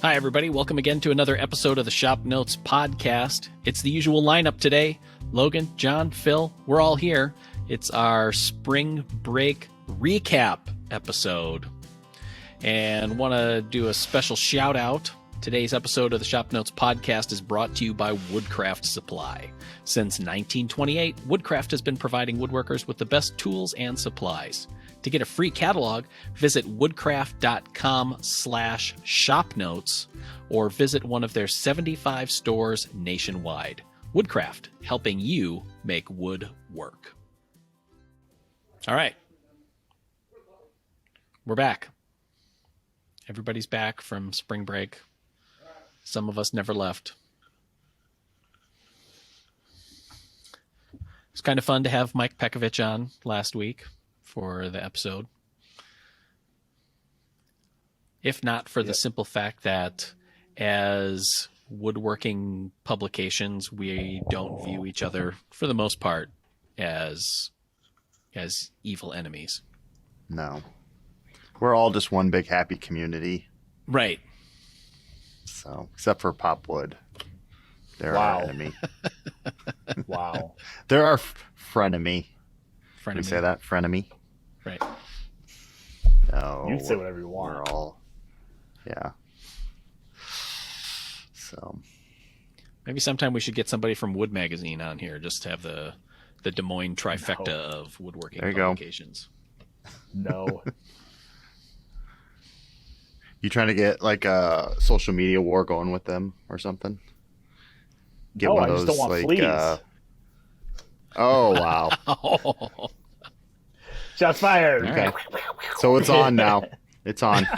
Hi, everybody. Welcome again to another episode of the ShopNotes Podcast. It's the usual lineup today. Logan, John, Phil, we're all here. It's our spring break recap episode. And want to do a special shout out. Today's episode of the ShopNotes Podcast is brought to you by Woodcraft Supply. Since 1928, Woodcraft has been providing woodworkers with the best tools and supplies. To get a free catalog, visit woodcraft.com/shopnotes or visit one of their 75 stores nationwide. Woodcraft, helping you make wood work. All right. We're back. Everybody's back from spring break. Some of us never left. It's kind of fun to have Mike Pekovich on last week for the episode. If not for the simple fact that as woodworking publications, we don't view each other, for the most part, as evil enemies. No. We're all just one big happy community. Right. So, except for Popwood. They're our enemy. Wow. They're our frenemy. Frenemy. We say that? Frenemy? Right. No. You can say whatever you want. We're all... Yeah. So... Maybe sometime we should get somebody from Wood Magazine on here, just to have the Des Moines trifecta of woodworking publications. No. You trying to get like a social media war going with them or something? Get I just don't want fleas. Oh, wow. Shots fired. Okay. So it's on now. It's on.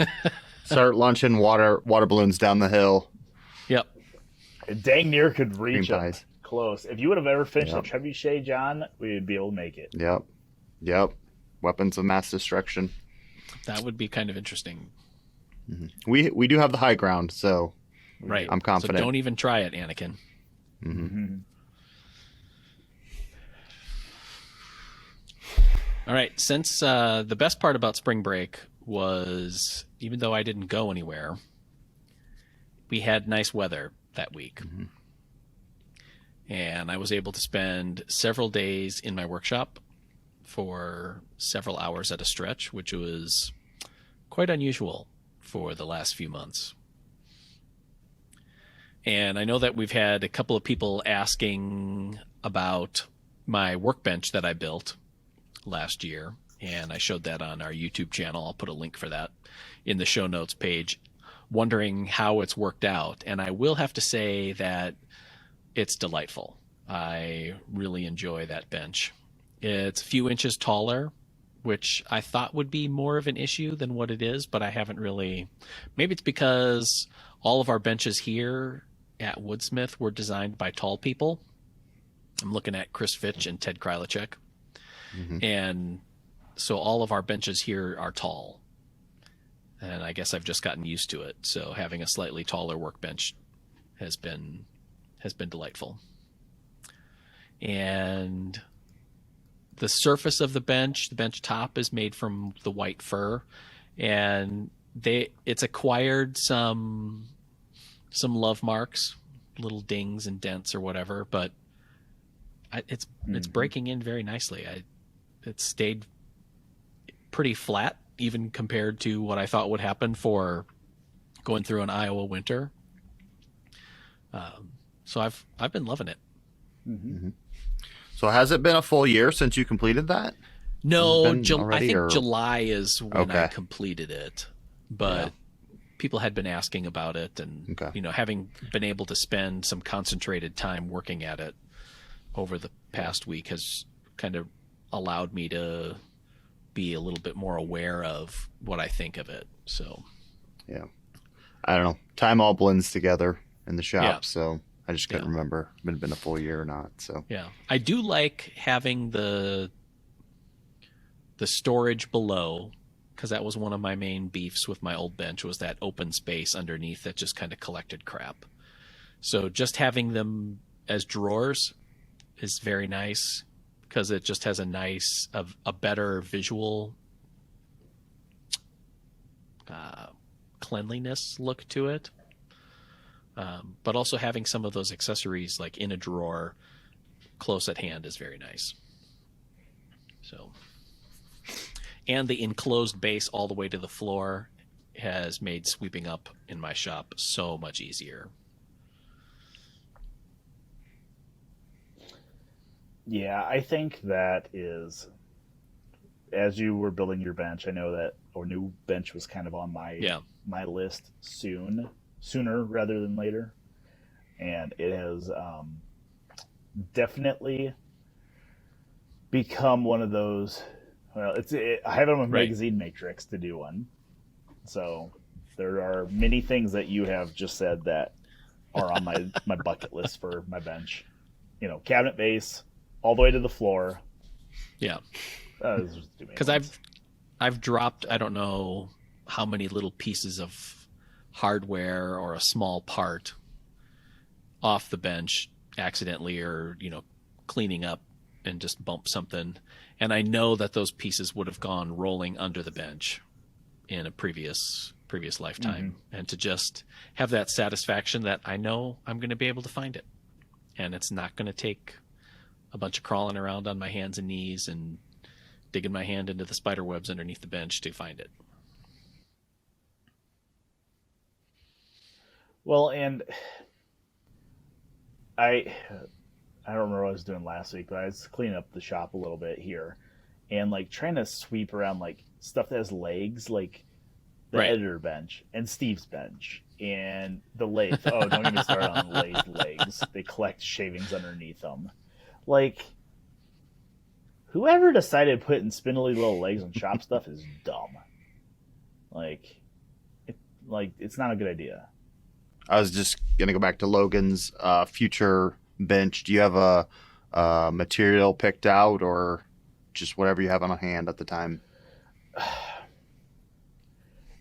Start launching water balloons down the hill. Yep. It dang near could reach Cream them pies. close. If you would have ever finished a trebuchet, John, we would be able to make it. Yep. Weapons of mass destruction. That would be kind of interesting. Mm-hmm. We do have the high ground, so right. I'm confident. So don't even try it, Anakin. Mm-hmm. All right. Since the best part about spring break was, even though I didn't go anywhere, we had nice weather that week. Mm-hmm. And I was able to spend several days in my workshop for several hours at a stretch, which was quite unusual for the last few months. And I know that we've had a couple of people asking about my workbench that I built last year, and I showed that on our YouTube channel. I'll put a link for that in the show notes page, wondering how it's worked out. And I will have to say that it's delightful. I really enjoy that bench. It's a few inches taller, which I thought would be more of an issue than what it is, but I haven't really. Maybe it's because all of our benches here at Woodsmith were designed by tall people. I'm looking at Chris Fitch and Ted Krylicek. Mm-hmm. And so all of our benches here are tall. And I guess I've just gotten used to it. So having a slightly taller workbench has been delightful. And the surface of the bench top is made from the white fir, and it's acquired some love marks, little dings and dents or whatever, but it's breaking in very nicely. It stayed pretty flat, even compared to what I thought would happen for going through an Iowa winter. So I've been loving it. Mm-hmm. So has it been a full year since you completed that? No, I think July is when I completed it. But people had been asking about it, and having been able to spend some concentrated time working at it over the past week has kind of allowed me to be a little bit more aware of what I think of it. So, yeah, I don't know. Time all blends together in the shop, so I just couldn't remember if it had been a full year or not. So yeah, I do like having the storage below, because that was one of my main beefs with my old bench, was that open space underneath that just kind of collected crap. So just having them as drawers is very nice, because it just has a better visual cleanliness look to it. But also having some of those accessories like in a drawer close at hand is very nice. So, and the enclosed base all the way to the floor has made sweeping up in my shop so much easier. Yeah, I think that is, as you were building your bench, I know that our new bench was kind of on my list sooner rather than later. And it has definitely become one of those, well, I have it on my magazine matrix to do one. So there are many things that you have just said that are on my bucket list for my bench. You know, cabinet base, all the way to the floor. Yeah. Because I've dropped, I don't know how many little pieces of hardware or a small part off the bench accidentally, or, you know, cleaning up and just bump something. And I know that those pieces would have gone rolling under the bench in a previous lifetime. Mm-hmm. And to just have that satisfaction that I know I'm going to be able to find it. And it's not going to take a bunch of crawling around on my hands and knees and digging my hand into the spider webs underneath the bench to find it. Well, and I don't remember what I was doing last week, but I was cleaning up the shop a little bit here and like trying to sweep around like stuff that has legs, like the editor bench and Steve's bench and the lathe. Oh, don't get me started on the lathe legs. They collect shavings underneath them. Like, whoever decided putting spindly little legs on shop stuff is dumb. It's not a good idea. I was just going to go back to Logan's future bench. Do you have a material picked out or just whatever you have on hand at the time?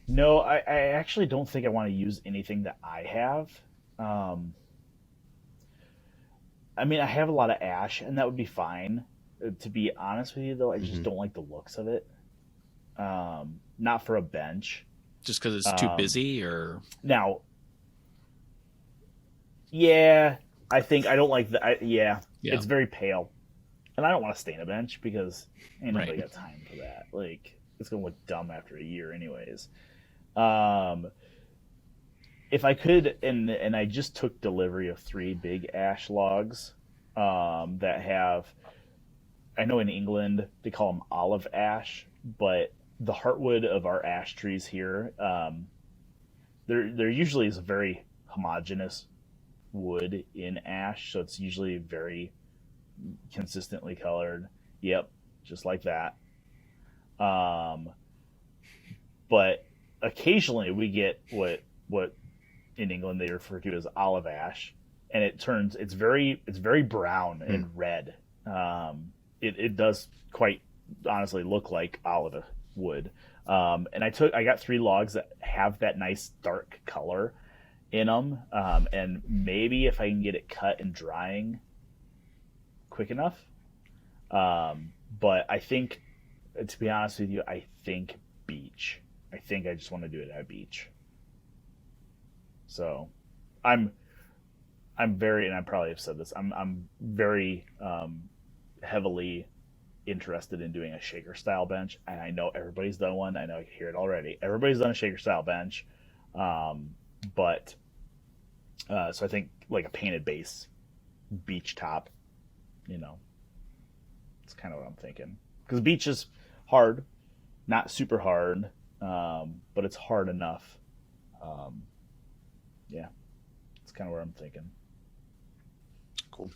No, I actually don't think I want to use anything that I have. I mean, I have a lot of ash, and that would be fine. To be honest with you, though, I just don't like the looks of it. Not for a bench. Just because it's too busy, or now? Yeah, I think I don't like the. It's very pale, and I don't want to stain a bench because ain't nobody got time for that. Like, it's gonna look dumb after a year, anyways. If I could, and I just took delivery of 3 big ash logs that have, I know in England they call them olive ash, but the heartwood of our ash trees here, there usually is a very homogeneous wood in ash, so it's usually very consistently colored. Yep, just like that. But occasionally we get what in England they refer to as olive ash, and it's very brown and red. It does quite honestly look like olive wood. And I got 3 logs that have that nice dark color in them, and maybe if I can get it cut and drying quick enough. But I think, to be honest with you, I think beech. I think I just want to do it at beech. So, I'm very, and I probably have said this, I'm very heavily interested in doing a shaker style bench, and I know everybody's done one. I know I hear it already. Everybody's done a shaker style bench, but so I think like a painted base, beech top, you know, it's kind of what I'm thinking, because beech is hard, not super hard, but it's hard enough. Yeah, it's kind of where I'm thinking. Cool.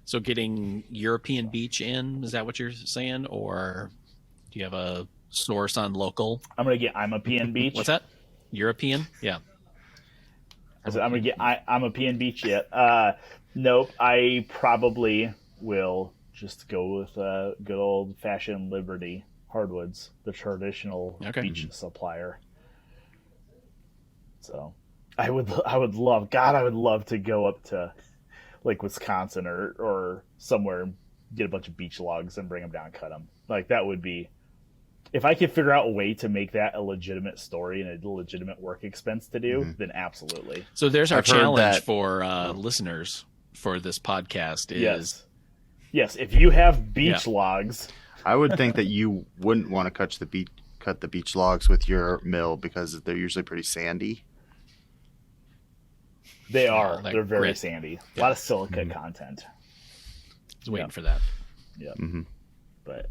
So getting European beech in, is that what you're saying? Or do you have a source on local? I'm a PN beech. What's that? European? Yeah. I'm a PN beech yet. Nope. I probably will just go with good old fashioned Liberty hardwoods, the traditional beech supplier. So I would love to go up to like Wisconsin or somewhere and get a bunch of beech logs and bring them down and cut them. Like that would be if I could figure out a way to make that a legitimate story and a legitimate work expense to do, then absolutely. So there's our I've heard challenge that- for listeners for this podcast is Yes. If you have beach logs, I would think that you wouldn't want to cut the beach logs with your mill because they're usually pretty sandy. they are. like They're very grit. sandy. A lot of silica content. I was waiting for that. Yeah. Mm-hmm. But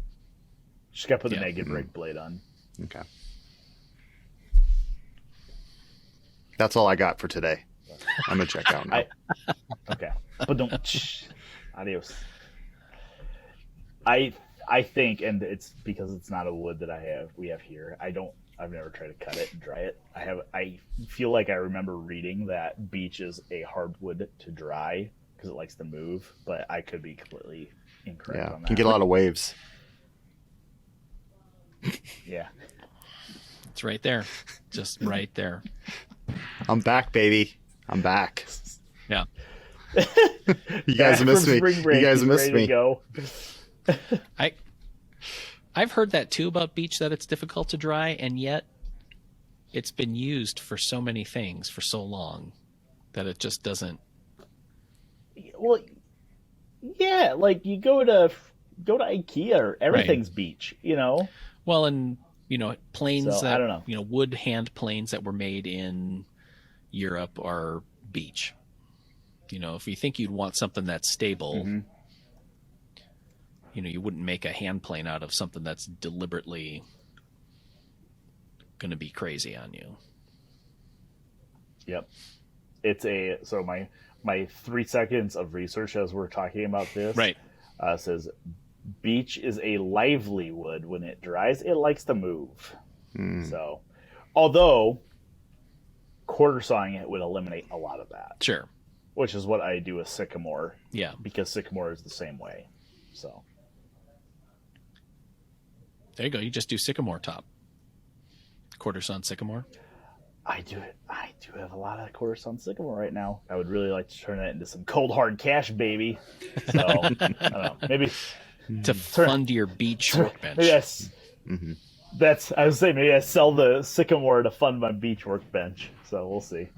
just got to put the Yeah. negative rake blade on. Okay. That's all I got for today. I'm gonna check out now. Okay. But don't. Adios. I think, and it's because it's not a wood that we have here. I've never tried to cut it and dry it. I feel like I remember reading that beech is a hardwood to dry because it likes to move, but I could be completely incorrect Yeah, on that. can get a lot of waves. Yeah. It's right there. Just right there. I'm back, baby. I'm back. Yeah. You guys Back missed from me. spring break, You guys he's missed ready to me. go. I've heard that too about beech, that it's difficult to dry, and yet it's been used for so many things for so long that it just doesn't. Well, yeah, like you go to IKEA, or everything's beech, you know. Well, and planes So, that I don't know. wood hand planes that were made in Europe are beech. If you think you'd want something that's stable, Mm-hmm. you wouldn't make a hand plane out of something that's deliberately going to be crazy on you. Yep. So my 3 seconds of research as we're talking about this Right. Says beech is a lively wood. When it dries, it likes to move. So, although quarter sawing it would eliminate a lot of that, Sure. which is what I do with sycamore, Yeah. because sycamore is the same way. So There you go. You just do sycamore top. Quarter sawn sycamore. I do have a lot of quarter sawn sycamore right now. I would really like to turn that into some cold hard cash, baby. So I don't know. Maybe To fund your beach workbench. yes. I was saying maybe I sell the sycamore to fund my beach workbench. So we'll see.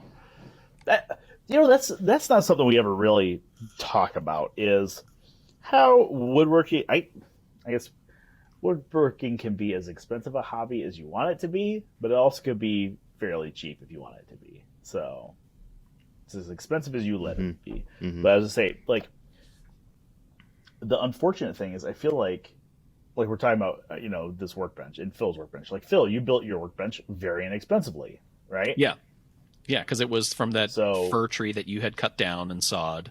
That's not something we ever really talk about, is how woodworking. I guess woodworking can be as expensive a hobby as you want it to be, but it also could be fairly cheap if you want it to be. So it's as expensive as you let it be. But as I say, like, the unfortunate thing is, I feel like we're talking about this workbench and Phil's workbench. Like, Phil, you built your workbench very inexpensively, right? Yeah. Yeah, because it was from that So- fir tree that you had cut down and sawed.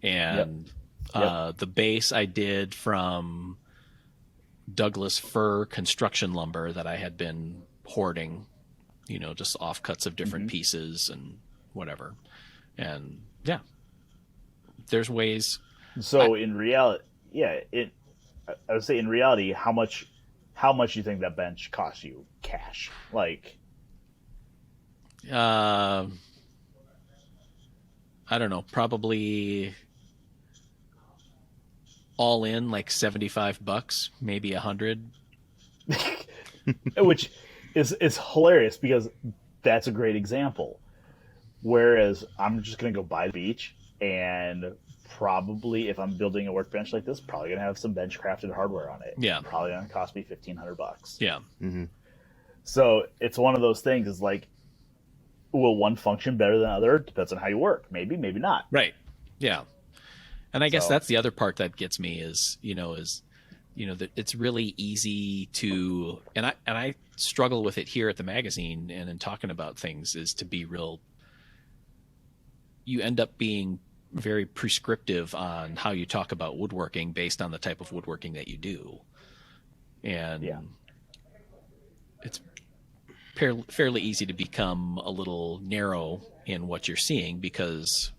And Yep. the base I did from Douglas fir construction lumber that I had been hoarding, just offcuts of different pieces and whatever. And yeah, there's ways. So in reality, I would say in reality, how much do you think that bench cost you cash? Like, I don't know, probably all in like $75, maybe $100. which is hilarious, because that's a great example. Whereas I'm just going to go buy the beech, and probably if I'm building a workbench like this, probably going to have some bench crafted hardware on it. Yeah. Probably going to cost me $1,500. Yeah. So it's one of those things, is like, will one function better than the other? Depends on how you work. Maybe, maybe not. Right. Yeah. And I guess So- that's the other part that gets me is that it's really easy to, and I struggle with it here at the magazine and in talking about things, is to be real. You end up being very prescriptive on how you talk about woodworking based on the type of woodworking that you do. And Yeah. it's fairly easy to become a little narrow in what you're seeing, because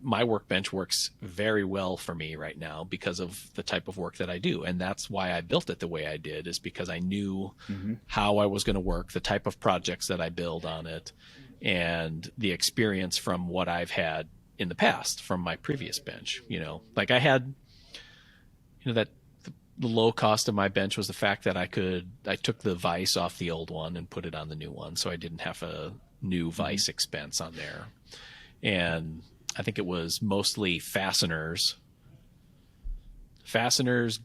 my workbench works very well for me right now because of the type of work that I do. And that's why I built it the way I did, is because I knew how I was going to work, the type of projects that I build on it, and the experience from what I've had in the past from my previous bench. Like I had, that the low cost of my bench was the fact that I took the vise off the old one and put it on the new one, so I didn't have a new vise expense on there. And I think it was mostly fasteners,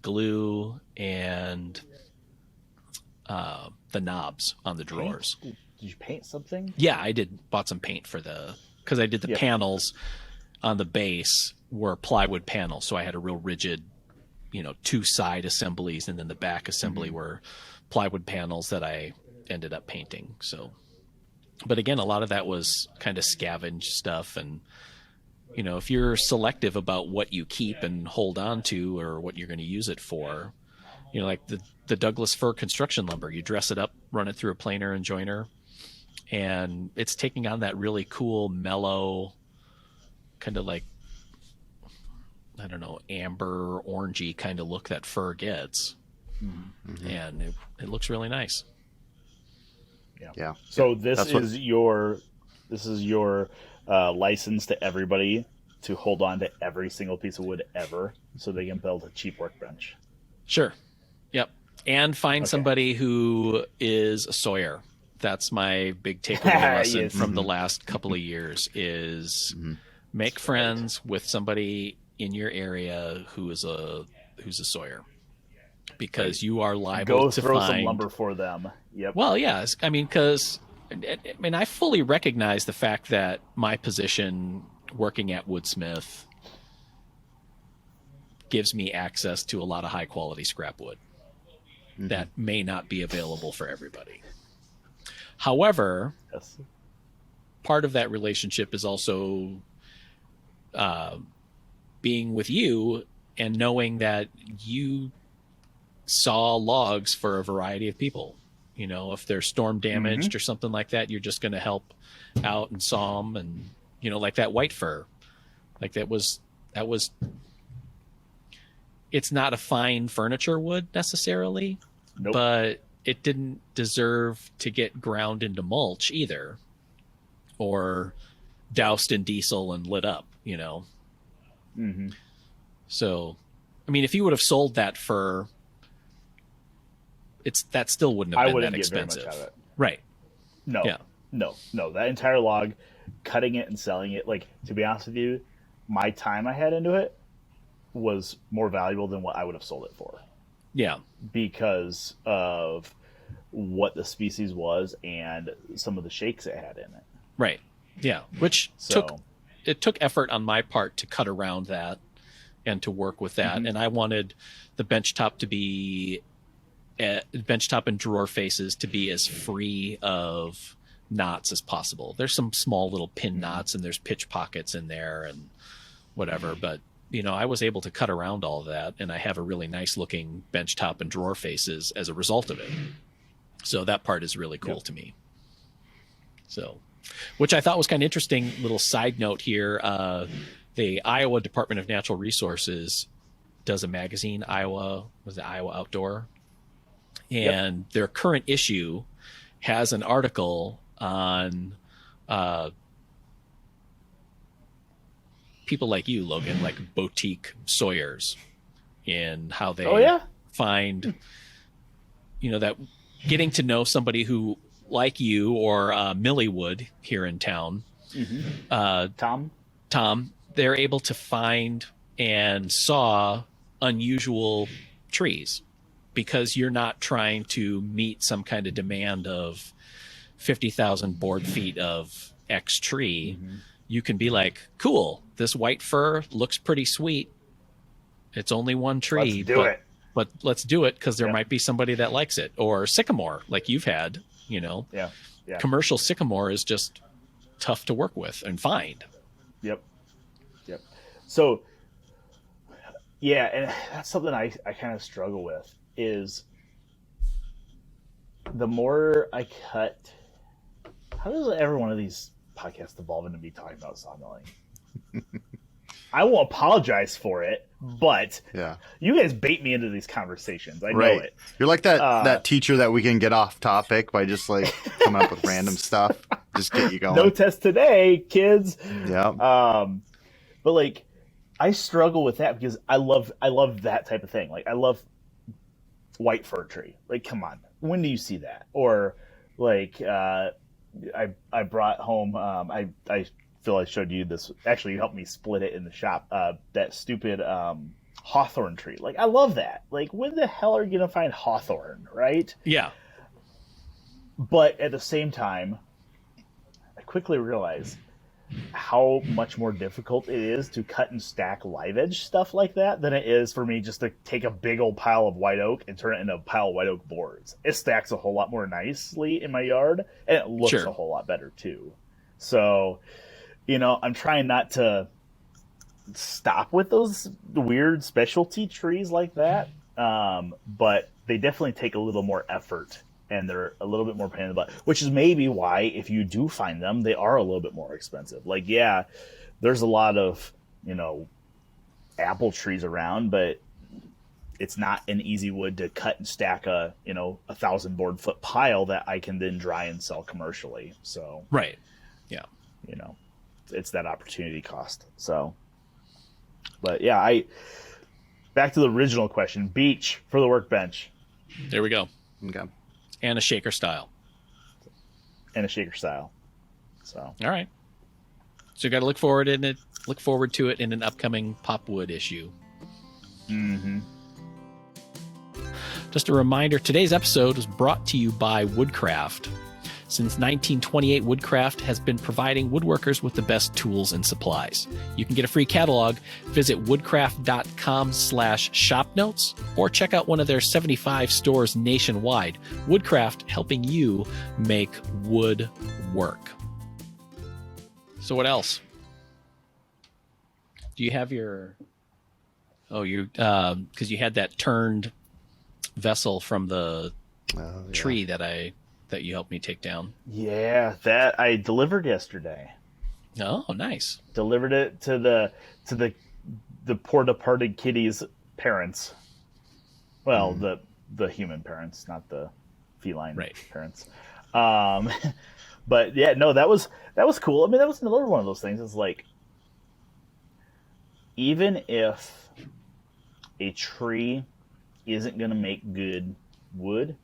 glue, and the knobs on the drawers. Did you paint something? Yeah, I bought some paint because I did the panels on the base were plywood panels, so I had a real rigid, 2 side assemblies, and then the back assembly were plywood panels that I ended up painting. So, but again, a lot of that was kind of scavenge stuff, and if you're selective about what you keep and hold on to or what you're going to use it for, like the Douglas fir construction lumber, you dress it up, run it through a planer and joiner, and it's taking on that really cool, mellow, kind of like, I don't know, amber, orangey kind of look that fir gets. Mm-hmm. And it looks really nice. Yeah. So this is your license to everybody to hold on to every single piece of wood ever, so they can build a cheap workbench. Sure. Yep. And find somebody who is a Sawyer. That's my big takeaway lesson from the last couple of years is make friends with somebody in your area who's a Sawyer, because you are liable to throw find some lumber for them. Yep. Well, yes. I mean, I fully recognize the fact that my position working at Woodsmith gives me access to a lot of high quality scrap wood that may not be available for everybody. However, part of that relationship is also being with you and knowing that you saw logs for a variety of people. If they're storm damaged or something like that, you're just going to help out and saw them. And, like that white fir, like that was, it's not a fine furniture wood necessarily, but it didn't deserve to get ground into mulch either, or doused in diesel and lit up, So, I mean, if you would have sold that fir, that still wouldn't have been that expensive. Very much out of it. Right. No. That entire log, cutting it and selling it, like, to be honest with you, my time I had into it was more valuable than what I would have sold it for. Yeah. Because of what the species was and some of the shakes it had in it. Right. Yeah. Which took effort on my part to cut around that and to work with that. And I wanted the benchtop to be benchtop and drawer faces to be as free of knots as possible. There's some small little pin knots and there's pitch pockets in there and whatever, but I was able to cut around all of that, and I have a really nice looking benchtop and drawer faces as a result of it. So that part is really cool to me. So, which I thought was kind of interesting. Little side note here. The Iowa Department of Natural Resources does a magazine, Iowa Outdoor. And their current issue has an article on people like you, Logan, like boutique Sawyers, and how they find, that getting to know somebody who, like you or Millie Wood here in town, Tom, they're able to find and saw unusual trees, because you're not trying to meet some kind of demand of 50,000 board feet of X tree. You can be like, cool, this white fir looks pretty sweet. It's only one tree, but let's do it, because there might be somebody that likes it. Or sycamore, like you've had, Commercial sycamore is just tough to work with and find. Yep. So, and that's something I kind of struggle with, is the more I cut. How does every one of these podcasts evolve into me talking about sawmilling? I won't apologize for it, but you guys bait me into these conversations. I know it. You're like that teacher that we can get off topic by just like coming up with random stuff. Just get you going. No test today, kids. Yeah. But like, I struggle with that because I love that type of thing. Like, I love white fir tree. Like, come on, when do you see that? Or like, I brought home. I feel I showed you this. Actually, you helped me split it in the shop. That stupid hawthorn tree. Like, I love that. Like, when the hell are you gonna find hawthorn, right? Yeah. But at the same time, I quickly realized how much more difficult it is to cut and stack live edge stuff like that than it is for me just to take a big old pile of white oak and turn it into a pile of white oak boards. It stacks a whole lot more nicely in my yard, and it looks Sure. a whole lot better too. So, I'm trying not to stop with those weird specialty trees like that, but they definitely take a little more effort, and they're a little bit more pain in the butt, which is maybe why, if you do find them, they are a little bit more expensive. Like, yeah, there's a lot of, apple trees around, but it's not an easy wood to cut and stack a 1,000 board foot pile that I can then dry and sell commercially. So, Right. Yeah. it's that opportunity cost. So, but yeah, back to the original question, beech for the workbench. There we go. Okay. And a shaker style. And a shaker style. So, All right. So you got to look forward to it in an upcoming Popwood issue. mm-hmm. Just a reminder, today's episode was brought to you by Woodcraft. Since 1928, Woodcraft has been providing woodworkers with the best tools and supplies. You can get a free catalog. Visit woodcraft.com/shopnotes or check out one of their 75 stores nationwide. Woodcraft, helping you make wood work. So what else? Do you have your... Oh, because you had that turned vessel from the tree that you helped me take down. Yeah, that I delivered yesterday. Oh, nice. Delivered it to the poor departed kitty's parents. Well, the human parents, not the feline parents. But yeah, no, that was cool. I mean, that was another one of those things. It's like, even if a tree isn't going to make good wood,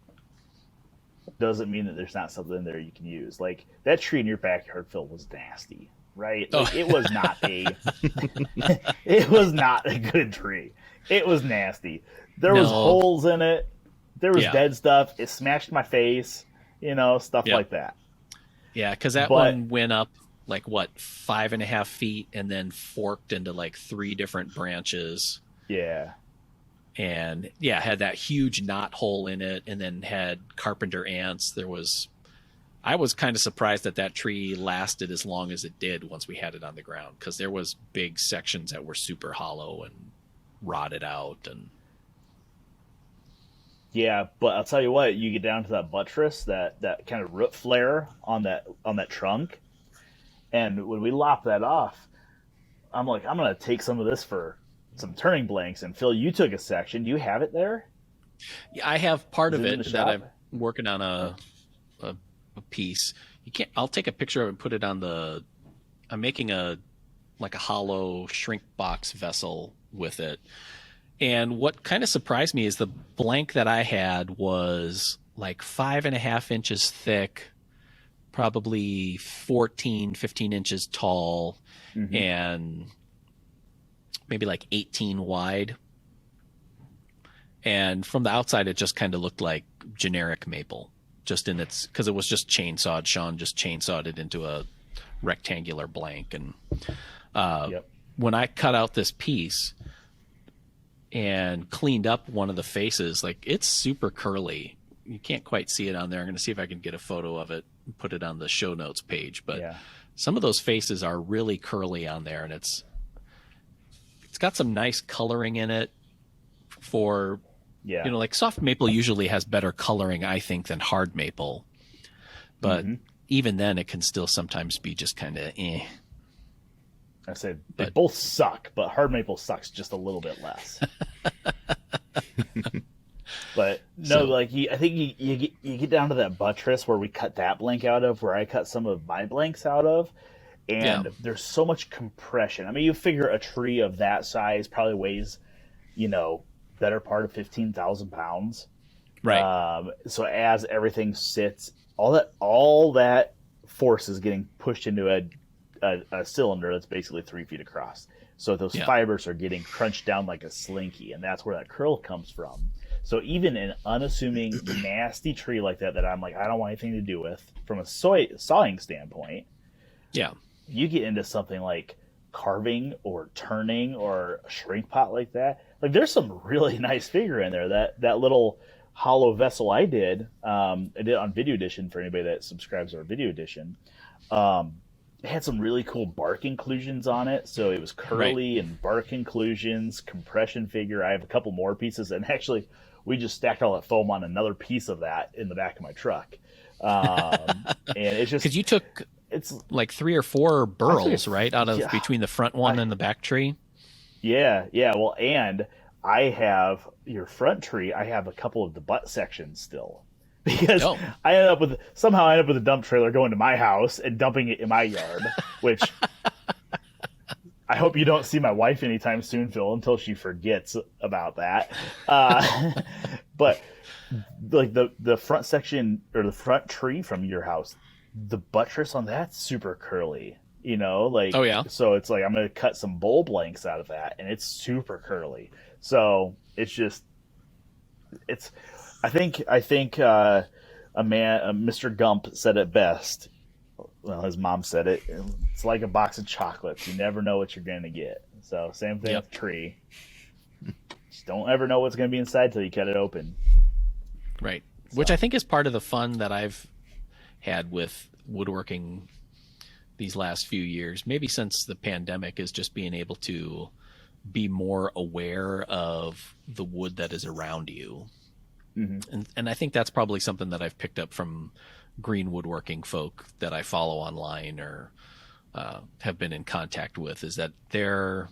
doesn't mean that there's not something there you can use. Like, that tree in your backyard, Phil, was nasty, right? Like, it was not it was not a good tree. It was nasty. There was holes in it. There was dead stuff. It smashed my face, stuff like that. Yeah, because that one went up like 5.5 feet and then forked into like 3 different branches. Yeah. And had that huge knot hole in it, and then had carpenter ants. I was kind of surprised that tree lasted as long as it did once we had it on the ground, because there was big sections that were super hollow and rotted out. And yeah, but I'll tell you what, you get down to that buttress, that kind of root flare on that trunk, and when we lop that off, I'm like, I'm gonna take some of this for some turning blanks. And Phil, you took a section. Do you have it there? Yeah, I have part of it that I'm working on a piece. I'll take a picture of it and put it on I'm making a hollow shrink box vessel with it. And what kind of surprised me is the blank that I had was like 5.5 inches thick, probably 15 inches tall, and maybe like 18 wide. And from the outside, it just kind of looked like generic maple, because it was just chainsawed. Sean just chainsawed it into a rectangular blank. And when I cut out this piece and cleaned up one of the faces, like, it's super curly. You can't quite see it on there. I'm going to see if I can get a photo of it and put it on the show notes page. But some of those faces are really curly on there, and it's got some nice coloring in it for, like soft maple usually has better coloring, I think, than hard maple. But even then, it can still sometimes be just kind of eh. I said they both suck, but hard maple sucks just a little bit less. But no, I think you get down to that buttress where we cut that blank out of, where I cut some of my blanks out of. And there's so much compression. I mean, you figure a tree of that size probably weighs, better part of 15,000 pounds. Right. So as everything sits, all that force is getting pushed into a cylinder that's basically 3 feet across. So those fibers are getting crunched down like a slinky, and that's where that curl comes from. So even an unassuming, nasty tree like that I'm like, I don't want anything to do with, from a sawing standpoint, Yeah. you get into something like carving or turning or a shrink pot like that. Like, there's some really nice figure in there. That little hollow vessel I did on Video Edition, for anybody that subscribes to our Video Edition. It had some really cool bark inclusions on it, so it was curly and bark inclusions, compression figure. I have a couple more pieces, and actually we just stacked all that foam on another piece of that in the back of my truck. And it's just, because you took like 3 or 4 burls, right, out of between the front one and the back tree. Yeah. Well, and I have your front tree. I have a couple of the butt sections still, because I ended up with a dump trailer going to my house and dumping it in my yard, which I hope you don't see my wife anytime soon, Phil, until she forgets about that. But like the front section, or the front tree from your house, the buttress on that's super curly, like, so it's like, I'm going to cut some bowl blanks out of that, and it's super curly. So it's just, I think Mr. Gump said it best. Well, his mom said it. It's like a box of chocolates. You never know what you're going to get. So same thing with tree. Just don't ever know what's going to be inside till you cut it open. Right. So. Which I think is part of the fun that I've had with woodworking these last few years, maybe since the pandemic, is just being able to be more aware of the wood that is around you. Mm-hmm. And I think that's probably something that I've picked up from green woodworking folk that I follow online or have been in contact with, is that they're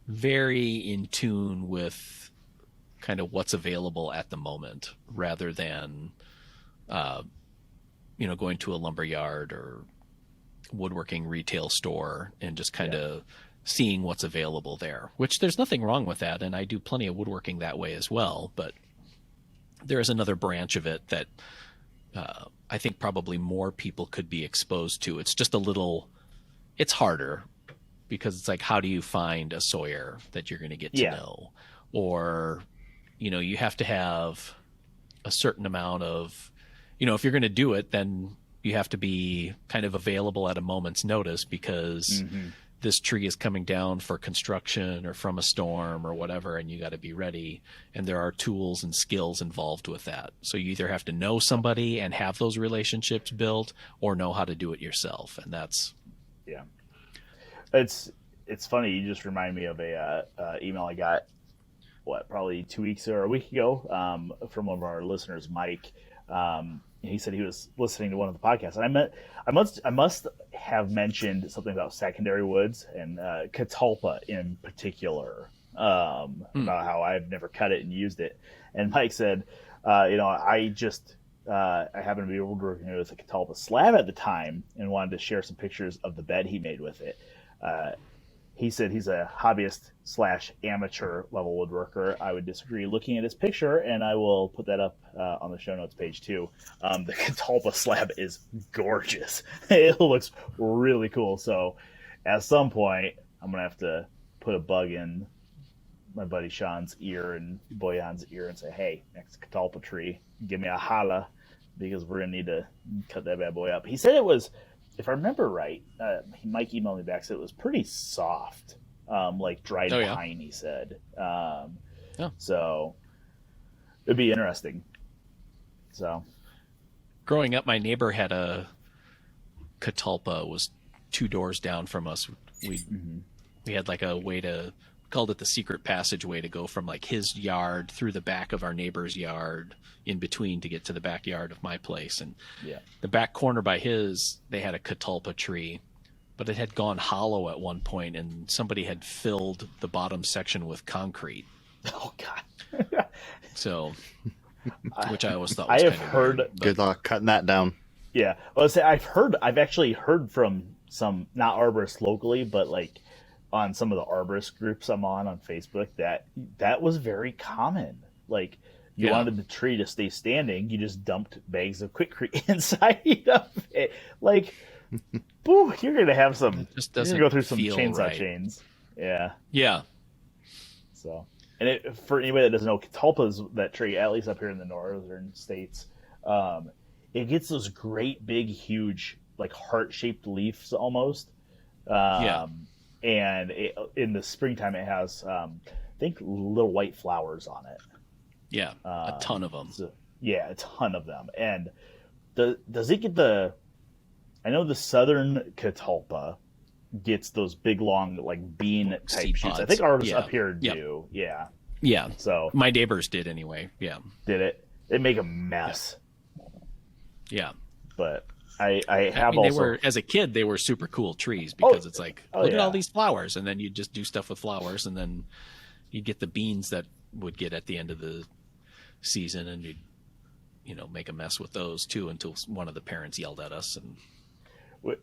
very in tune with kind of what's available at the moment, rather than going to a lumber yard or woodworking retail store and just kind of seeing what's available there, which there's nothing wrong with that. And I do plenty of woodworking that way as well. But there is another branch of it that I think probably more people could be exposed to. It's just it's harder, because it's like, how do you find a Sawyer that you're going to get to know? Or, you have to have a certain amount of, if you're going to do it, then you have to be kind of available at a moment's notice, because this tree is coming down for construction or from a storm or whatever, and you got to be ready. And there are tools and skills involved with that. So you either have to know somebody and have those relationships built, or know how to do it yourself. And that's, it's funny. You just remind me of a email I got, probably 2 weeks or a week ago, from one of our listeners, Mike. He said he was listening to one of the podcasts, and I must have mentioned something about secondary woods and catalpa in particular, about how I've never cut it and used it. And Mike said, I happened to be working with a catalpa slab at the time and wanted to share some pictures of the bed he made with it. He said he's a hobbyist / amateur level woodworker. I would disagree looking at his picture, and I will put that up on the show notes page too. The catalpa slab is gorgeous. It looks really cool. So at some point, I'm going to have to put a bug in my buddy Sean's ear and Boyan's ear and say, hey, next catalpa tree, give me a holla, because we're going to need to cut that bad boy up. He said it was, if I remember right, Mike emailed me back, said it was pretty soft, like dried pine, he said. So it'd be interesting. So, growing up, my neighbor had a catalpa, was 2 doors down from us. We had like a way to, called it the secret passageway, to go from like his yard through the back of our neighbor's yard in between to get to the backyard of my place. And the back corner by his, they had a catalpa tree, but it had gone hollow at one point, and somebody had filled the bottom section with concrete. Oh God. So, which I always thought was heard weird, good luck cutting that down. Yeah. Well, I've actually heard from some, not arborists locally, but like on some of the arborist groups I'm on Facebook, that was very common. Like, You wanted the tree to stay standing, you just dumped bags of Quikrete inside of it. Like, boo, you're going to have some, you're going to go through some chainsaw chains. Yeah. Yeah. So, and for anybody that doesn't know, catalpa's that tree, at least up here in the northern states, it gets those great big, huge, like heart-shaped leaves almost. And in the springtime, it has, I think, little white flowers on it. Yeah, a ton of them. So, yeah, a ton of them. And does it get I know the southern catalpa gets those big, long, like bean type shoots. I think ours up here do. Yeah. Yeah. So my neighbors did anyway. Yeah. Did it? They make a mess. Yeah. But I have also. They were, as a kid, they were super cool trees because it's like, look at all these flowers, and then you just do stuff with flowers, and then you'd get the beans that would get at the end of the season, and you'd make a mess with those too until one of the parents yelled at us. And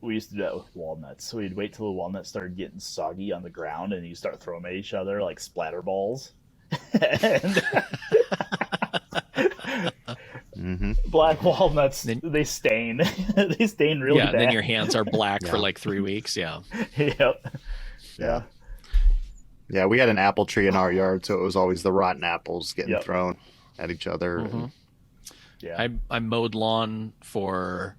we used to do that with walnuts. So we'd wait till the walnuts started getting soggy on the ground, and you start throwing them at each other like splatter balls. Black walnuts, they stain. They stain really bad. Yeah, then your hands are black for like 3 weeks. Yeah. Yep. Yeah. Yeah, we had an apple tree in our yard, so it was always the rotten apples getting thrown at each other. Mm-hmm. And... Yeah. I mowed lawn I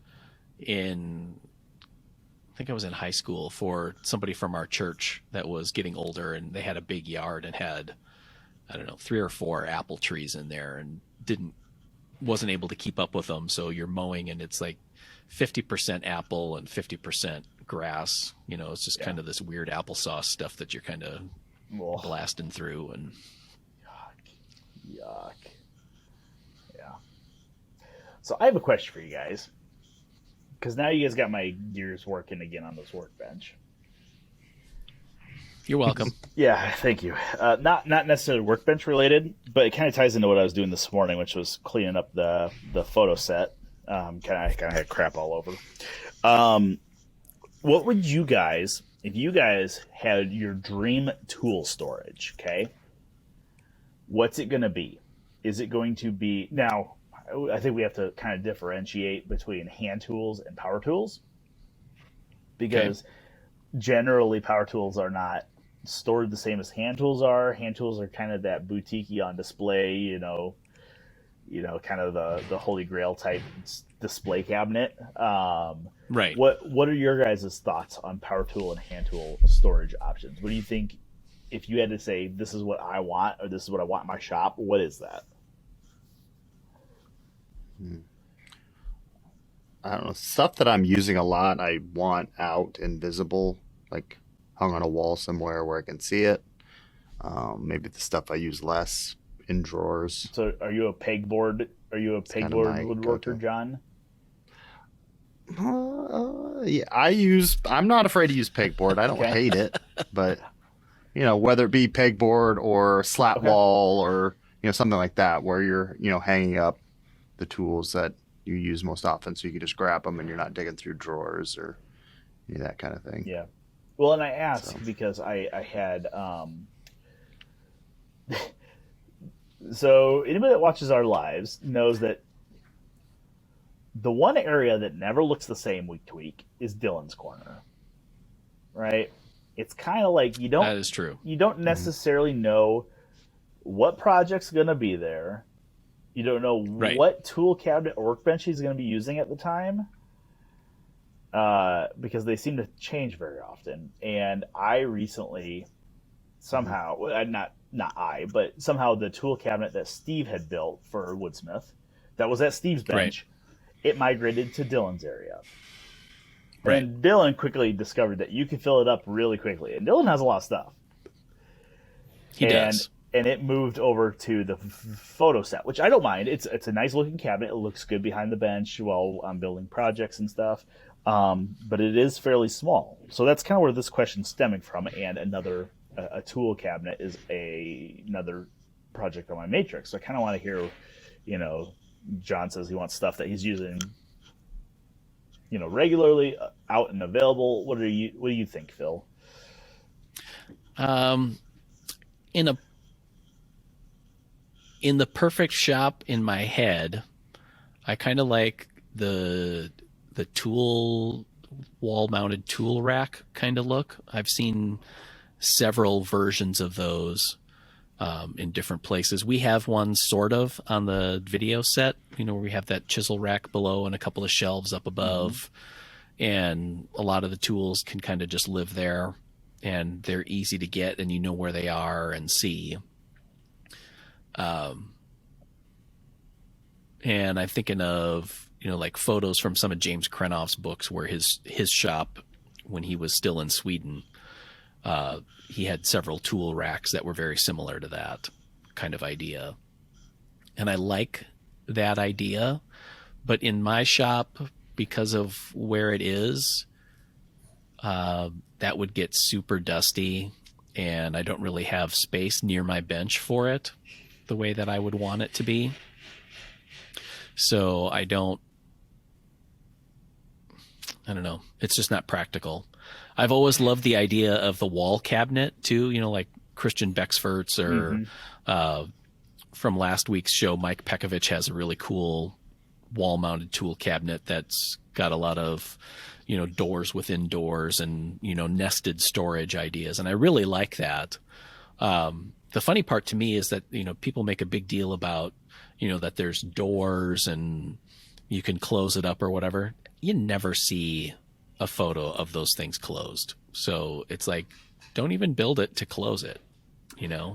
think I was in high school for somebody from our church that was getting older, and they had a big yard and had, I don't know, 3 or 4 apple trees in there, and wasn't able to keep up with them. So you're mowing and it's like 50% apple and 50% grass. It's just kind of this weird applesauce stuff that you're kind of blasting through. And yuck. Yeah. So I have a question for you guys, because now you guys got my gears working again on this workbench. You're welcome. Yeah, thank you. Not necessarily workbench related, but it kind of ties into what I was doing this morning, which was cleaning up the photo set. Kind of had crap all over. What would you guys, if you guys had your dream tool storage? Okay, what's it going to be? Is it going to be now? I think we have to kind of differentiate between hand tools and power tools, because generally power tools are not stored the same as hand tools are. Hand tools are kind of that boutique-y on display, kind of the holy grail type display cabinet. Right. What are your guys' thoughts on power tool and hand tool storage options? What do you think, if you had to say, this is what I want, or this is what I want in my shop, what is that? I don't know. Stuff that I'm using a lot, I want out and visible, like hung on a wall somewhere where I can see it. Maybe the stuff I use less, in drawers. So are you a pegboard? Are you a pegboard woodworker, John? Yeah, I'm not afraid to use pegboard. I don't hate it, but whether it be pegboard or slat wall or something like that, where you're hanging up the tools that you use most often, so you can just grab them and you're not digging through drawers or that kind of thing. Yeah. Well, and I asked because I had so anybody that watches our lives knows that the one area that never looks the same week to week is Dylan's corner. Right? It's kind of like that is true. You don't necessarily know what project's going to be there. You don't know what tool cabinet or workbench he's going to be using at the time, because they seem to change very often. And I recently, somehow, but somehow the tool cabinet that Steve had built for Woodsmith, that was at Steve's bench, it migrated to Dylan's area. Right. And Dylan quickly discovered that you could fill it up really quickly. And Dylan has a lot of stuff. He does. And it moved over to the photo set, which I don't mind. It's a nice looking cabinet. It looks good behind the bench while I'm building projects and stuff. But it is fairly small. So that's kind of where this question's stemming from. And a tool cabinet is another project on my matrix. So I kind of want to hear, John says he wants stuff that he's using, regularly, out and available. What do you think, Phil? in the perfect shop in my head, I kind of like the tool wall-mounted tool rack kind of look. I've seen several versions of those in different places. We have one sort of on the video set, where we have that chisel rack below and a couple of shelves up above, and a lot of the tools can kind of just live there, and they're easy to get, and you know where they are and see. And I'm thinking of, like photos from some of James Krenoff's books where his shop, when he was still in Sweden, he had several tool racks that were very similar to that kind of idea. And I like that idea, but in my shop, because of where it is, that would get super dusty, and I don't really have space near my bench for it the way that I would want it to be. So I don't know. It's just not practical. I've always loved the idea of the wall cabinet too, like Christian Bexfort's or from last week's show, Mike Pekovich has a really cool wall-mounted tool cabinet that's got a lot of, doors within doors and, nested storage ideas. And I really like that. The funny part to me is that, people make a big deal about, that there's doors and you can close it up or whatever. You never see a photo of those things closed. So it's like, don't even build it to close it,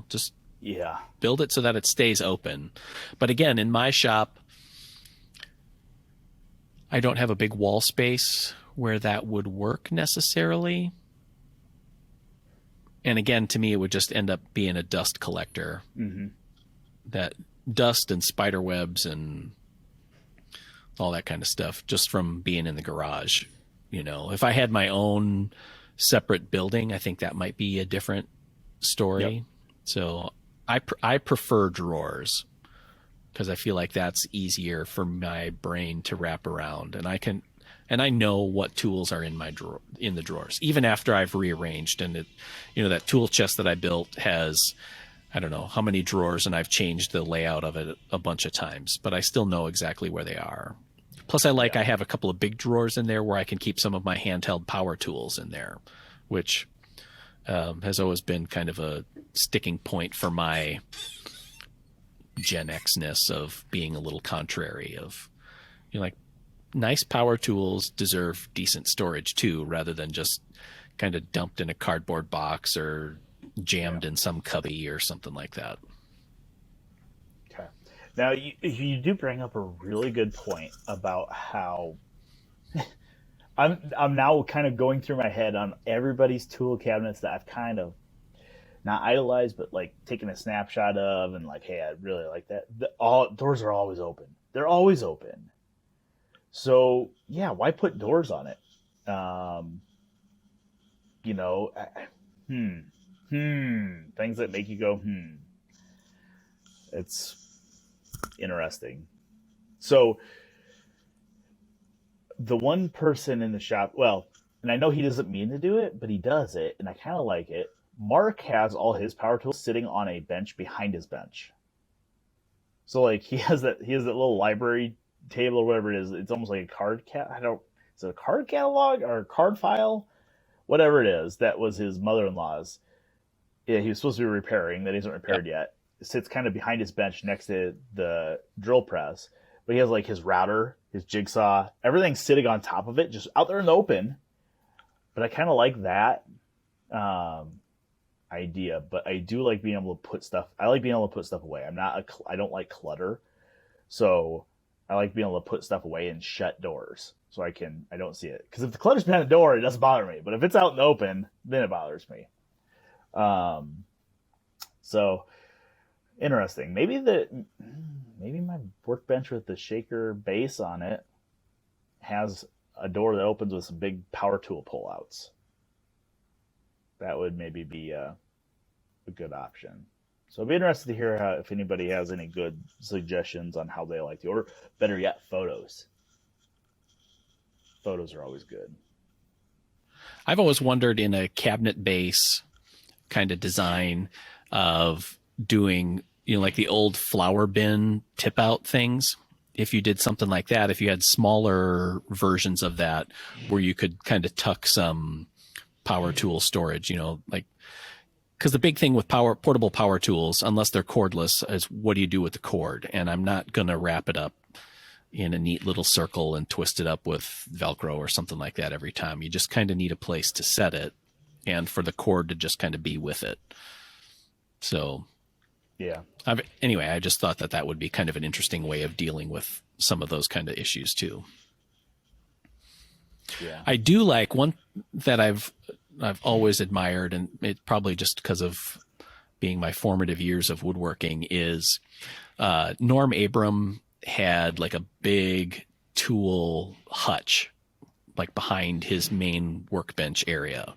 just build it so that it stays open. But again, in my shop, I don't have a big wall space where that would work necessarily. And again, to me, it would just end up being a dust collector. That dust and spider webs and all that kind of stuff just from being in the garage. If I had my own separate building, I think that might be a different story. Yep. So I prefer drawers because I feel like that's easier for my brain to wrap around, and I know what tools are in the drawers, even after I've rearranged. And that tool chest that I built has, I don't know how many drawers, and I've changed the layout of it a bunch of times, but I still know exactly where they are. Plus, I have a couple of big drawers in there where I can keep some of my handheld power tools in there, which has always been kind of a sticking point for my Gen X-ness of being a little contrary of, nice power tools deserve decent storage too, rather than just kind of dumped in a cardboard box or jammed in some cubby or something like that. Okay. Now you do bring up a really good point about how I'm now kind of going through my head on everybody's tool cabinets that I've kind of not idolized, but like taking a snapshot of, and like, hey, I really like that. All doors are always open. They're always open. So yeah, why put doors on it? Things that make you go, It's interesting. So the one person in the shop, and I know he doesn't mean to do it, but he does it, and I kind of like it. Mark has all his power tools sitting on a bench behind his bench. So like he has that little library table or whatever it is. It's almost like a card is it a card catalog or a card file? Whatever it is, that was his mother-in-law's. Yeah, he was supposed to be repairing, that isn't repaired yet. It sits kind of behind his bench next to the drill press. But he has like his router, his jigsaw, everything's sitting on top of it, just out there in the open. But I kind of like that idea. But I do like being able to put stuff. I like being able to put stuff away. I don't like clutter, so I like being able to put stuff away and shut doors so I don't see it. Because if the clutter's behind the door, it doesn't bother me. But if it's out in the open, then it bothers me. So interesting. Maybe my workbench with the shaker base on it has a door that opens with some big power tool pullouts. That would maybe be a good option. So I'd be interested to hear if anybody has any good suggestions on how they like to, or better yet, photos. Photos are always good. I've always wondered in a cabinet base kind of design of doing like the old flour bin tip out things. If you did something like that, if you had smaller versions of that where you could kind of tuck some power tool storage, like, because the big thing with portable power tools, unless they're cordless, is what do you do with the cord? And I'm not going to wrap it up in a neat little circle and twist it up with Velcro or something like that every time. You just kind of need a place to set it and for the cord to just kind of be with it. So, yeah. Anyway, I just thought that would be kind of an interesting way of dealing with some of those kind of issues too. Yeah. I do like one that I've always admired, and it probably just because of being my formative years of woodworking, is Norm Abram had like a big tool hutch like behind his main workbench area,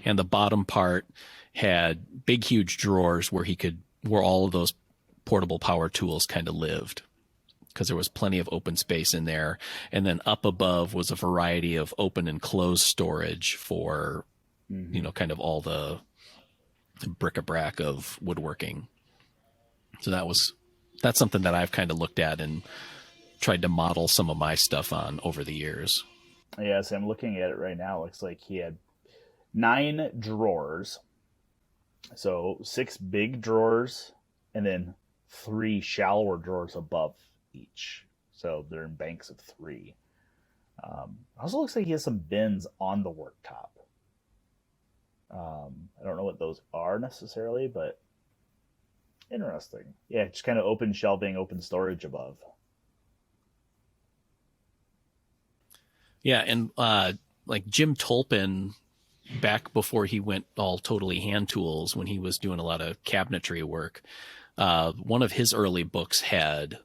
and the bottom part had big huge drawers where all of those portable power tools kind of lived, because there was plenty of open space in there. And then up above was a variety of open and closed storage for kind of all the bric-a-brac of woodworking. So that's something that I've kind of looked at and tried to model some of my stuff on over the years. Yeah, so I'm looking at it right now. It looks like he had 9 drawers. So 6 big drawers and then 3 shallower drawers above each. So they're in banks of 3. Also looks like he has some bins on the worktop. I don't know what those are necessarily, but interesting. Yeah, just kind of open shelving, open storage above. Yeah, and like Jim Tolpin, back before he went all totally hand tools, when he was doing a lot of cabinetry work, one of his early books had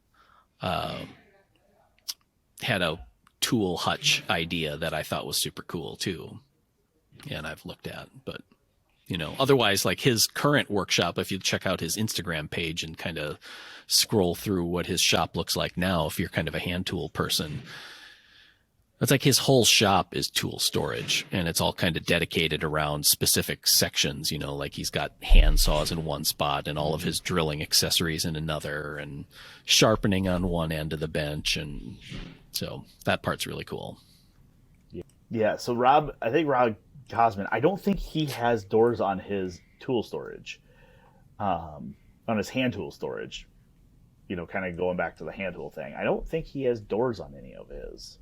a tool hutch idea that I thought was super cool too, and I've looked at. But otherwise, like his current workshop, if you check out his Instagram page and kind of scroll through what his shop looks like now, if you're kind of a hand tool person, it's like his whole shop is tool storage, and it's all kind of dedicated around specific sections, like he's got hand saws in one spot and all of his drilling accessories in another, and sharpening on one end of the bench. And so that part's really cool. Yeah. So I think Rob Cosman, I don't think he has doors on his tool storage, on his hand tool storage, kind of going back to the hand tool thing. I don't think he has doors on any of his.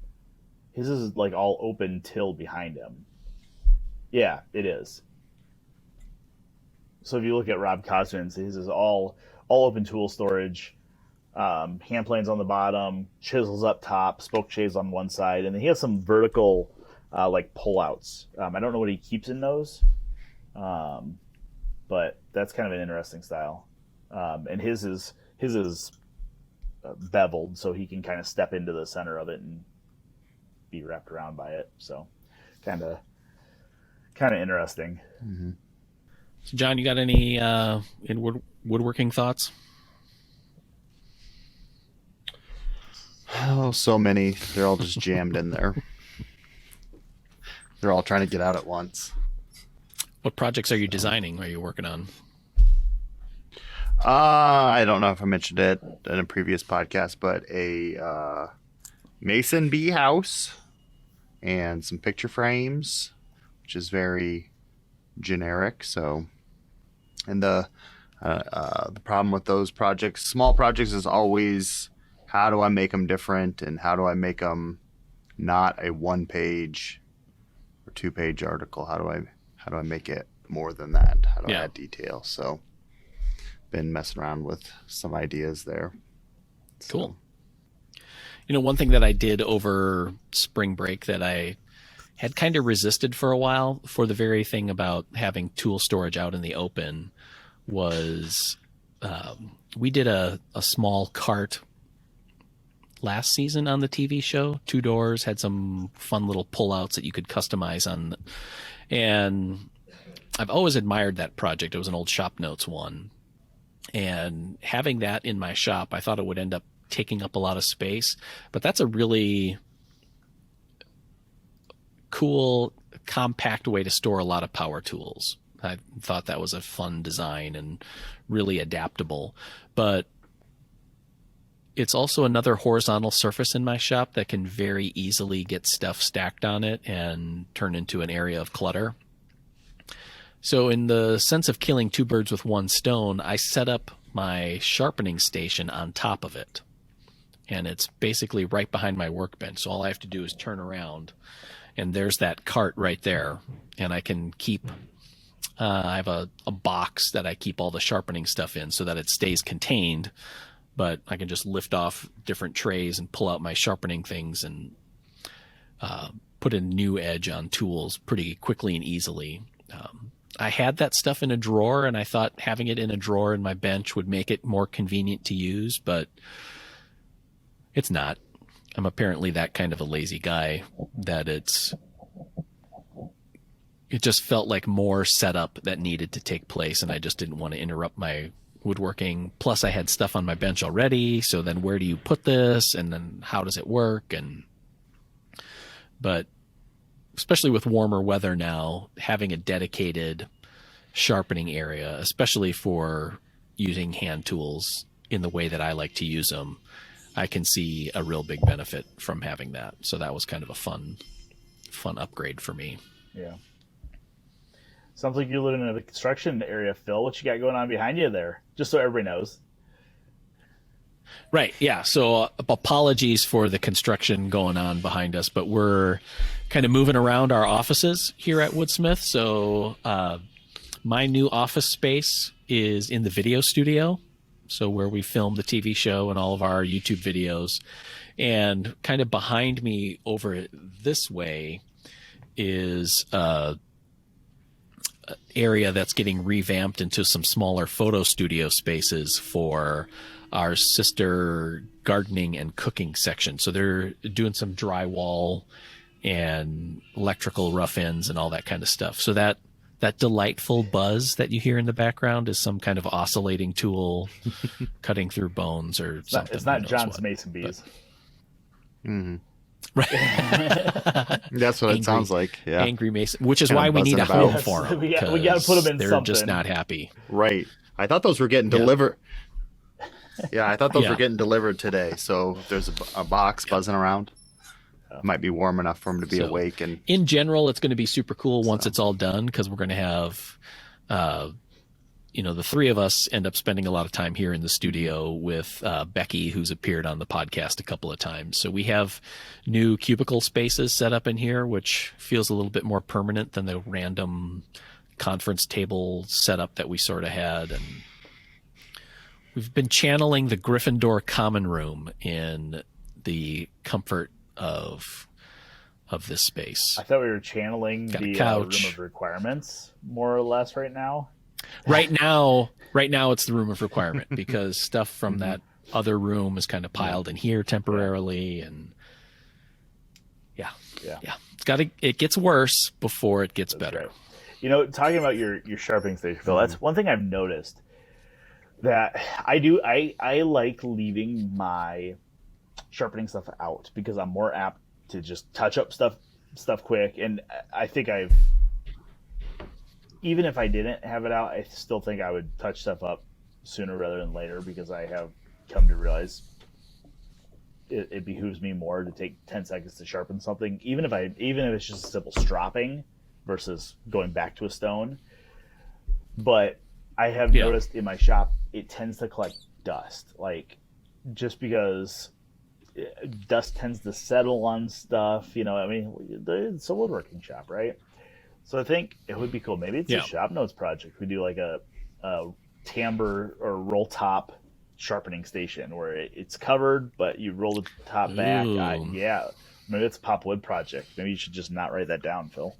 His is like all open till behind him. Yeah, it is. So if you look at Rob Cosman's, his is all open tool storage, hand planes on the bottom, chisels up top, spoke shaves on one side, and then he has some vertical like pullouts. I don't know what he keeps in those, but that's kind of an interesting style. And his is beveled, so he can kind of step into the center of it and be wrapped around by it. So kind of interesting. Mm-hmm. So John, you got any woodworking thoughts? Oh, so many. They're all just jammed in there. They're all trying to get out at once. What projects are you designing? Are you working on? I don't know if I mentioned it in a previous podcast, but a Mason bee house and some picture frames, which is very generic. So, and the problem with those projects, small projects, is always how do I make them different, and how do I make them not a 1-page or 2-page article? How do I make it more than that? How do I add detail? So, been messing around with some ideas there. Cool. So. One thing that I did over spring break that I had kind of resisted for a while, for the very thing about having tool storage out in the open, was we did a small cart last season on the TV show. 2 doors, had some fun little pullouts that you could customize on. And I've always admired that project. It was an old ShopNotes one. And having that in my shop, I thought it would end up taking up a lot of space, but that's a really cool, compact way to store a lot of power tools. I thought that was a fun design and really adaptable. But it's also another horizontal surface in my shop that can very easily get stuff stacked on it and turn into an area of clutter. So in the sense of killing two birds with one stone, I set up my sharpening station on top of it. And it's basically right behind my workbench. So all I have to do is turn around, and there's that cart right there. And I can keep, I have a box that I keep all the sharpening stuff in so that it stays contained. But I can just lift off different trays and pull out my sharpening things and put a new edge on tools pretty quickly and easily. I had that stuff in a drawer, and I thought having it in a drawer in my bench would make it more convenient to use, but it's not. I'm apparently that kind of a lazy guy that it just felt like more setup that needed to take place, and I just didn't want to interrupt my woodworking. Plus, I had stuff on my bench already, so then where do you put this, and then how does it work? But especially with warmer weather now, having a dedicated sharpening area, especially for using hand tools in the way that I like to use them, I can see a real big benefit from having that. So that was kind of a fun upgrade for me. Yeah. Sounds like you're living in a construction area, Phil. What you got going on behind you there? Just so everybody knows. Right. Yeah. So apologies for the construction going on behind us, but we're kind of moving around our offices here at Woodsmith. So my new office space is in the video studio. So where we film the TV show and all of our YouTube videos. And kind of behind me over this way is area that's getting revamped into some smaller photo studio spaces for our sister gardening and cooking section. So they're doing some drywall and electrical rough ends and all that kind of stuff. So that delightful buzz that you hear in the background is some kind of oscillating tool cutting through bones or something. It's not John's Mason bees. Mm-hmm. Right. That's what it sounds like. Yeah. Angry Mason, which is Kind of why we need a buzzing about. home for them. we got to put them in they're something. just not happy. Right. I thought those were getting delivered. Yeah, I thought those Yeah. were getting delivered today. So if there's a box buzzing around, it might be warm enough for them to be So, awake. And in general, it's going to be super cool once it's all done, because we're going to have, the three of us end up spending a lot of time here in the studio with Becky, who's appeared on the podcast a couple of times. So we have new cubicle spaces set up in here, which feels a little bit more permanent than the random conference table setup that we sort of had. And we've been channeling the Gryffindor common room in the comfort of this space. I thought we were channeling Got a the couch. room of requirements more or less right now. Right now it's the room of requirement, because stuff from that other room is kind of piled in here temporarily, and yeah. It gets worse before it gets better. Right. Talking about your sharpening station, Phil, that's one thing I've noticed that I do. I like leaving my sharpening stuff out because I'm more apt to just touch up stuff quick, and I think even if I didn't have it out, I still think I would touch stuff up sooner rather than later, because I have come to realize it behooves me more to take 10 seconds to sharpen something, even if it's just a simple stropping versus going back to a stone. But I have noticed in my shop, it tends to collect dust, like just because dust tends to settle on stuff. It's a woodworking shop, right? So I think it would be cool. Maybe it's a ShopNotes project. We do like a timbre or roll top sharpening station where it's covered, but you roll the top back. Maybe it's a pop wood project. Maybe you should just not write that down, Phil.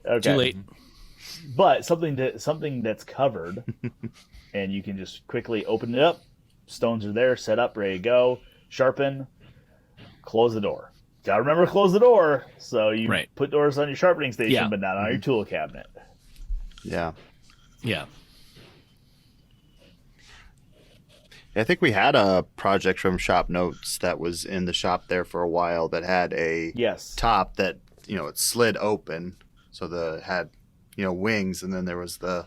Okay. Too late. But something that's covered, and you can just quickly open it up. Stones are there, set up, ready to go. Sharpen. Close the door. Gotta remember to close the door. So you put doors on your sharpening station, but not on your tool cabinet. yeah. Yeah. I think we had a project from ShopNotes that was in the shop there for a while that had a top that, it slid open. So it had wings, and then there was the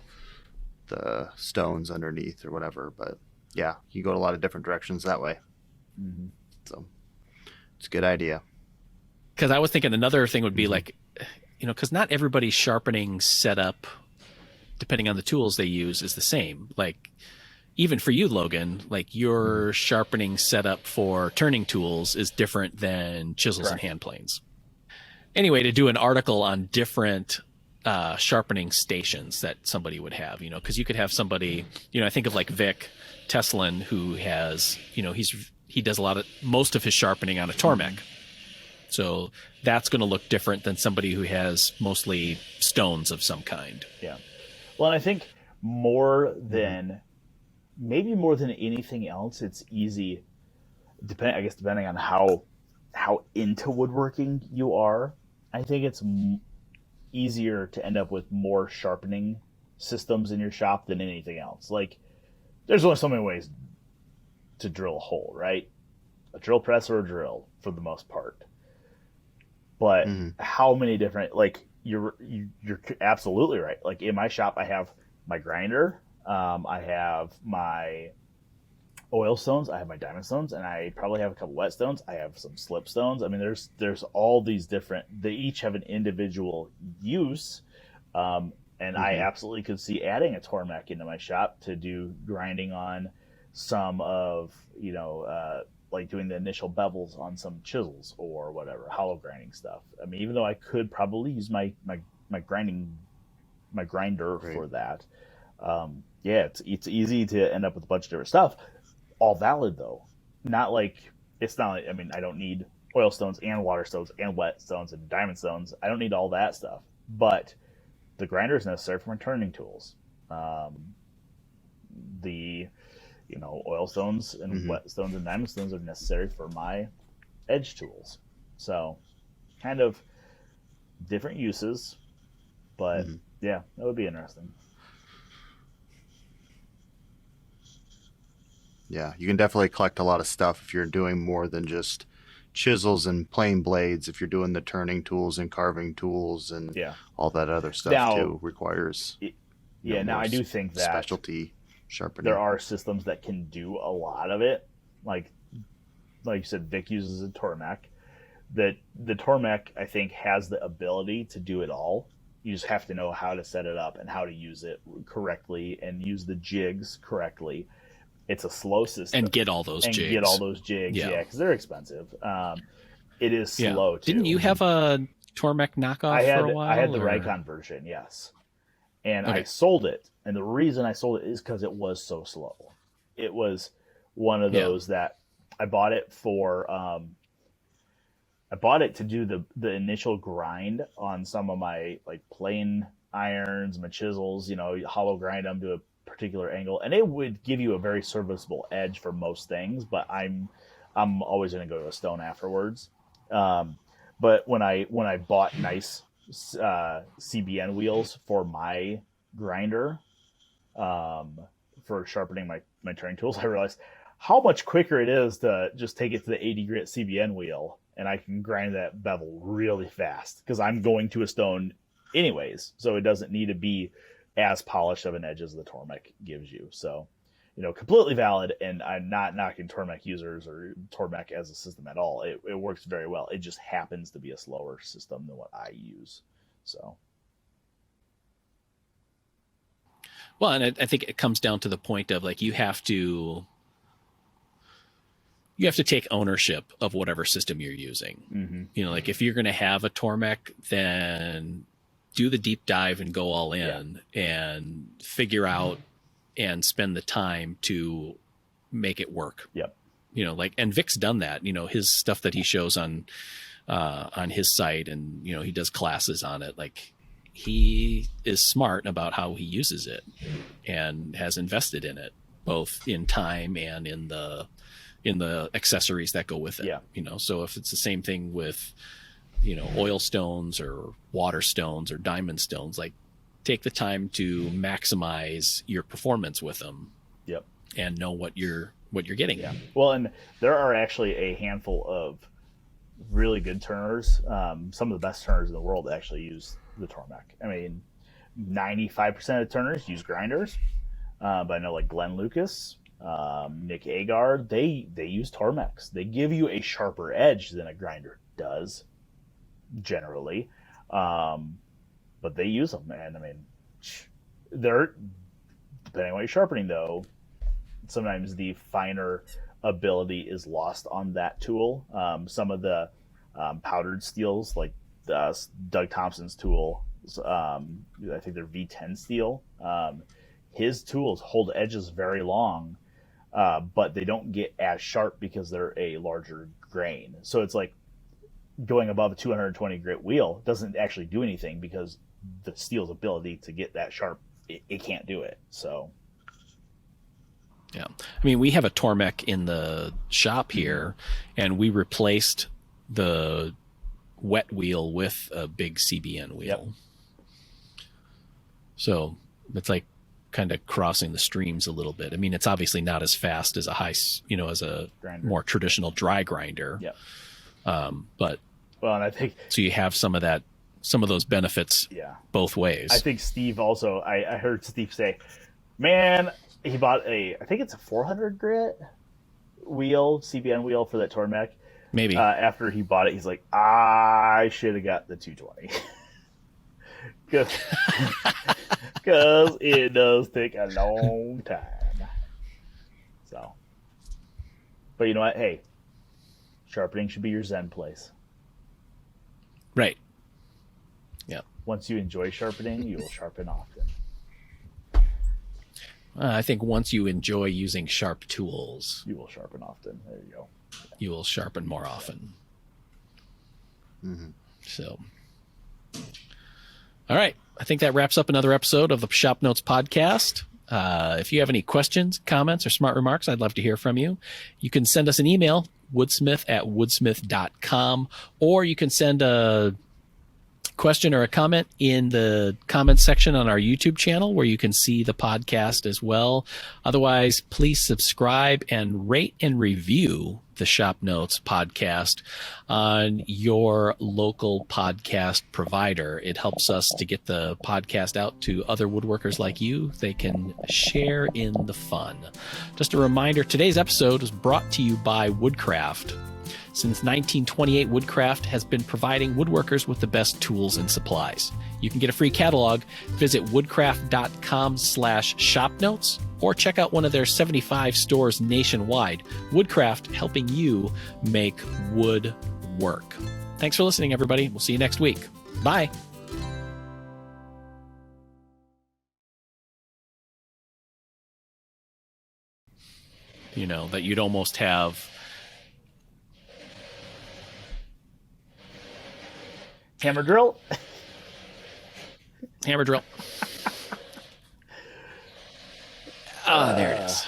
stones underneath or whatever. But yeah, you go a lot of different directions that way. Mm-hmm. So it's a good idea. Because I was thinking another thing would be like, because not everybody's sharpening setup, depending on the tools they use, is the same. Like, even for you, Logan, like your sharpening setup for turning tools is different than chisels and hand planes. Anyway, to do an article on different sharpening stations that somebody would have, because you could have somebody, I think of like Vic Teslin, who has, he does most of his sharpening on a Tormek. So that's going to look different than somebody who has mostly stones of some kind. Yeah. Well, and I think maybe more than anything else, it's easy, depending on how into woodworking you are, I think it's easier to end up with more sharpening systems in your shop than anything else. Like, there's only so many ways to drill a hole, right? A drill press or a drill, for the most part. But how many different, like, you're absolutely right. Like, in my shop, I have my grinder, I have my oil stones, I have my diamond stones, and I probably have a couple wet stones. I have some slip stones. I mean, there's all these different, they each have an individual use. And I absolutely could see adding a Tormek into my shop to do grinding on some of, like doing the initial bevels on some chisels or whatever, hollow grinding stuff. I mean, even though I could probably use my grinder for that. It's easy to end up with a bunch of different stuff. All valid though. I mean, I don't need oil stones and water stones and wet stones and diamond stones. I don't need all that stuff. But the grinder is necessary for my turning tools. Oil stones and wet stones and diamond stones are necessary for my edge tools. So kind of different uses, but yeah, that would be interesting. Yeah, you can definitely collect a lot of stuff if you're doing more than just chisels and plain blades. If you're doing the turning tools and carving tools and all that other stuff too requires. Now I do think that specialty sharpening. There are systems that can do a lot of it. Like you said, Vic uses a Tormek. The Tormek, I think, has the ability to do it all. You just have to know how to set it up and how to use it correctly and use the jigs correctly. It's a slow system. And get all those jigs. Yeah, because they're expensive. It is slow, too. Didn't you have a Tormek knockoff for a while? I had the Rikon version, yes. And I sold it. And the reason I sold it is because it was so slow. It was one of those that I bought it for... I bought it to do the initial grind on some of my like plane irons, my chisels, hollow grind them to a particular angle, and it would give you a very serviceable edge for most things, but I'm always going to go to a stone afterwards. But when I bought nice CBN wheels for my grinder for sharpening my turning tools, I realized how much quicker it is to just take it to the 80 grit CBN wheel, and I can grind that bevel really fast because I'm going to a stone anyways, so it doesn't need to be as polished of an edge as the Tormek gives you. So, completely valid, and I'm not knocking Tormek users or Tormek as a system at all. It works very well. It just happens to be a slower system than what I use. So, well, and I think it comes down to the point of like you have to take ownership of whatever system you're using. Like if you're going to have a Tormek, then do the deep dive and go all in and figure out and spend the time to make it work. Yep. And Vic's done that, his stuff that he shows on his site, and, he does classes on it. Like, he is smart about how he uses it and has invested in it, both in time and in the accessories that go with it. Yeah. So if it's the same thing with, oil stones or water stones or diamond stones, like take the time to maximize your performance with them. Yep. And know what you're getting. Yeah. Well, and there are actually a handful of really good turners. Some of the best turners in the world actually use the Tormek. I mean, 95% of turners use grinders. But I know like Glenn Lucas, Nick Agar, they use Tormex. They give you a sharper edge than a grinder does, generally. But they use them, and I mean, they're, depending on what you're sharpening, though, sometimes the finer ability is lost on that tool. Some of the powdered steels, like Doug Thompson's tool, I think they're V10 steel. His tools hold edges very long, but they don't get as sharp because they're a larger grain. So it's like going above a 220 grit wheel doesn't actually do anything because the steel's ability to get that sharp, it can't do it. So yeah, I mean, we have a Tormek in the shop here, and we replaced the wet wheel with a big CBN wheel. Yep. So it's like kind of crossing the streams a little bit. I mean, it's obviously not as fast as as a grinder. More traditional dry grinder. Yep. But well, and I think so you have some of those benefits both ways. I think Steve also, I heard Steve say, man, he bought I think it's a 400 grit wheel, CBN wheel for that Tormek. Maybe. After he bought it, he's like, I should have got the 220. Because it does take a long time. So, but you know what? Hey, sharpening should be your Zen place. Right. Yeah. Once you enjoy sharpening, you will sharpen often. I think once you enjoy using sharp tools, you will sharpen often. There you go. You will sharpen more often. Mm-hmm. So, all right. I think that wraps up another episode of the ShopNotes Podcast. If you have any questions, comments, or smart remarks, I'd love to hear from you. You can send us an email, woodsmith@woodsmith.com, or you can send a question or a comment in the comments section on our YouTube channel, where you can see the podcast as well. Otherwise, please subscribe and rate and review the ShopNotes Podcast on your local podcast provider. It helps us to get the podcast out to other woodworkers like you. They can share in the fun. Just a reminder, today's episode was brought to you by Woodcraft. Since 1928, Woodcraft has been providing woodworkers with the best tools and supplies. You can get a free catalog. Visit woodcraft.com/shopnotes or check out one of their 75 stores nationwide. Woodcraft, helping you make wood work. Thanks for listening, everybody. We'll see you next week. Bye. You know, that you'd almost have hammer drill. Hammer drill. Ah, there it is.